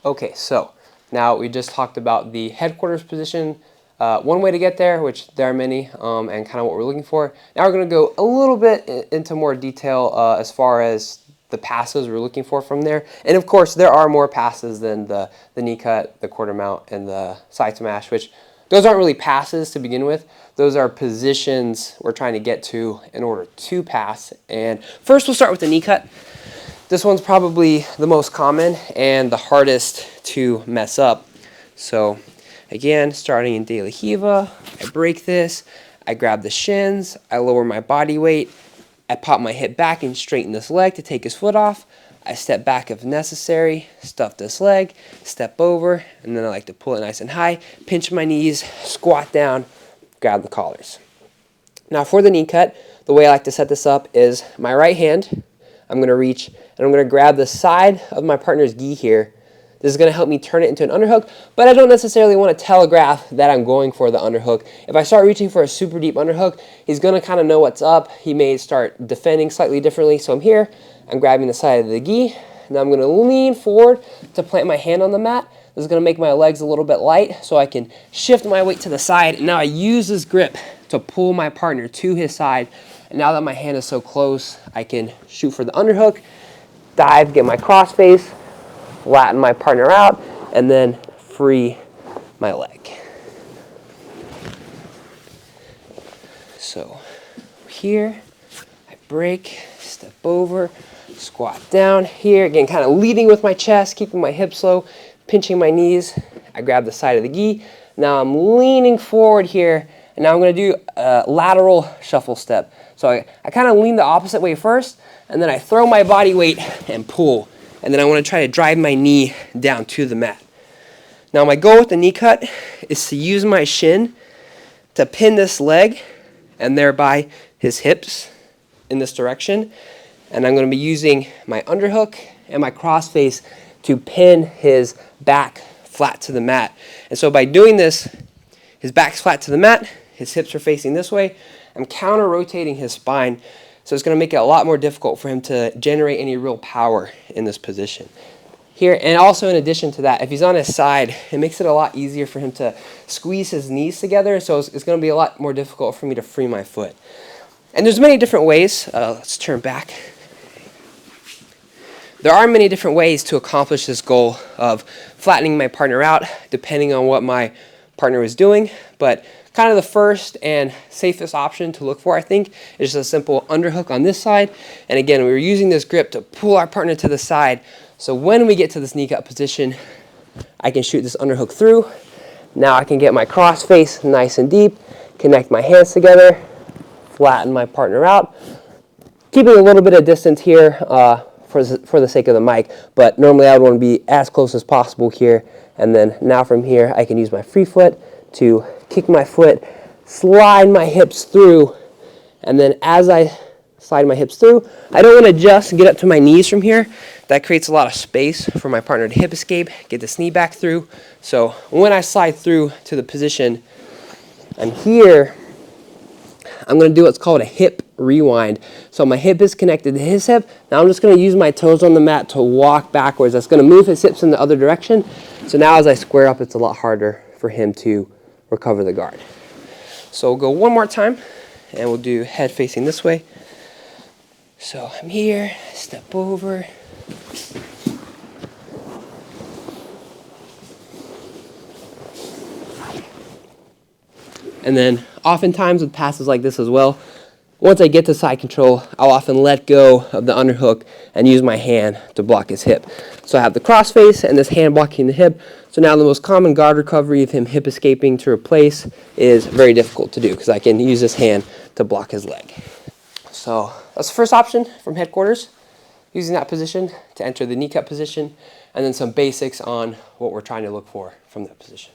Okay, so now we just talked about the headquarters position, one way to get there, which there are many, and kind of what we're looking for. Now we're going to go a little bit into more detail as far as the passes we're looking for from there. And of course, there are more passes than the knee cut, the quarter mount, and the side smash, which those aren't really passes to begin with. Those are positions we're trying to get to in order to pass. And first we'll start with the knee cut. This one's probably the most common and the hardest to mess up. So again, starting in De La Riva, I break this, I grab the shins, I lower my body weight, I pop my hip back and straighten this leg to take his foot off. I step back if necessary, stuff this leg, step over, and then I like to pull it nice and high, pinch my knees, squat down, grab the collars. Now for the knee cut, the way I like to set this up is my right hand, I'm going to reach and I'm going to grab the side of my partner's gi here. This is going to help me turn it into an underhook, but I don't necessarily want to telegraph that I'm going for the underhook. If I start reaching for a super deep underhook, he's going to kind of know what's up. He may start defending slightly differently. So I'm here, I'm grabbing the side of the gi. Now I'm going to lean forward to plant my hand on the mat. This is going to make my legs a little bit light so I can shift my weight to the side. And now I use this grip to pull my partner to his side. And now that my hand is so close, I can shoot for the underhook, dive, get my cross face, flatten my partner out, and then free my leg. So here, I break, step over, squat down here. Again, kind of leading with my chest, keeping my hips low, pinching my knees. I grab the side of the gi. Now I'm leaning forward here, and now I'm going to do a lateral shuffle step. So I kind of lean the opposite way first, and then I throw my body weight and pull. And then I want to try to drive my knee down to the mat. Now my goal with the knee cut is to use my shin to pin this leg and thereby his hips in this direction. And I'm going to be using my underhook and my crossface to pin his back flat to the mat. And so by doing this, his back's flat to the mat, his hips are facing this way. I'm counter rotating his spine. So it's going to make it a lot more difficult for him to generate any real power in this position. Here, and also in addition to that, if he's on his side, it makes it a lot easier for him to squeeze his knees together. So it's going to be a lot more difficult for me to free my foot. And there's many different ways. Let's turn back. There are many different ways to accomplish this goal of flattening my partner out, depending on what my partner is doing. But kind of the first and safest option to look for, I think, is just a simple underhook on this side. And again, we were using this grip to pull our partner to the side. So when we get to this knee cut position, I can shoot this underhook through. Now I can get my cross face nice and deep, connect my hands together, flatten my partner out, keeping a little bit of distance here for the sake of the mic, but normally I would want to be as close as possible here. And then now from here, I can use my free foot to kick my foot, slide my hips through, and then as I slide my hips through, I don't want to just get up to my knees from here. That creates a lot of space for my partner to hip escape, get this knee back through. So when I slide through to the position, I'm here, I'm going to do what's called a hip rewind. So my hip is connected to his hip. Now I'm just going to use my toes on the mat to walk backwards. That's going to move his hips in the other direction. So now as I square up, it's a lot harder for him to recover the guard. So we'll go one more time, and we'll do head facing this way. So I'm here, step over. And then oftentimes with passes like this as well, once I get to side control, I'll often let go of the underhook and use my hand to block his hip. So I have the crossface and this hand blocking the hip. So now the most common guard recovery of him hip escaping to replace is very difficult to do because I can use this hand to block his leg. So that's the first option from headquarters, using that position to enter the knee cut position, and then some basics on what we're trying to look for from that position.